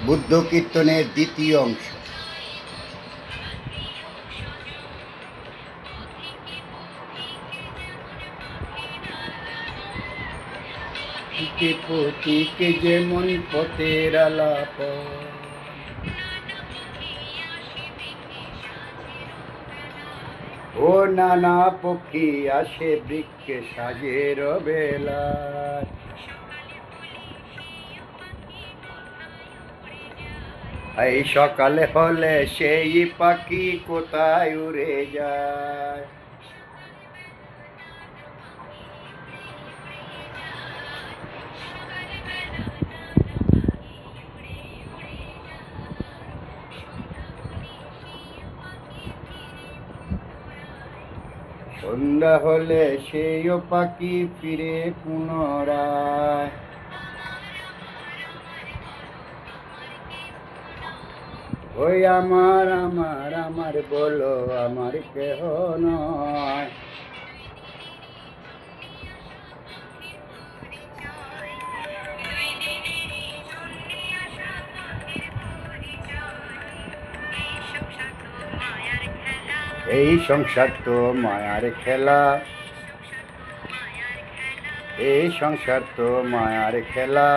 বুদ্ধ কীর্তনের দ্বিতীয় অংশ। পথিকে যেমন পথের আলাপ, ও নানা পক্ষী আসে বৃক্ষে সাজের বেলায়। এই সকালে হলে সেই পাখি কোথায় উড়ে যায়। সন্ধ্যা হলে সেই পাখি ফিরে পুনরায়। ওই আমার আমার আমার বলো আমার কেহ নয়। এই সংসার তো মায়ার খেলা, এই সংসার তো মায়ার খেলা।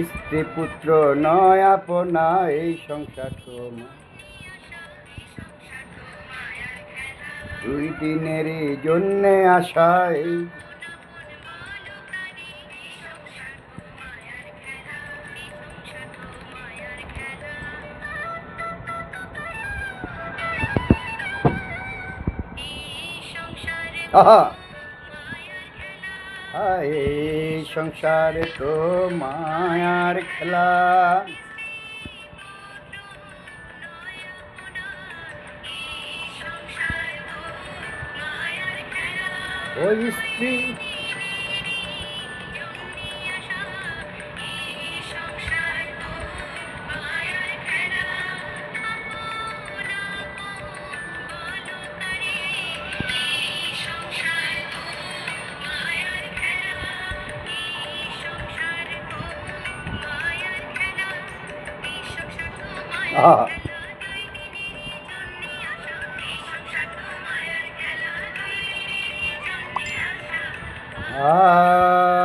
স্ত্রী পুত্র নয় আপনা, এই সংসার তো দুই দিনেরই জন্যে আশায়। আহা, এই সংসারে তো মায়ার খেলা। ওই স্ত্রী আহা, আহা।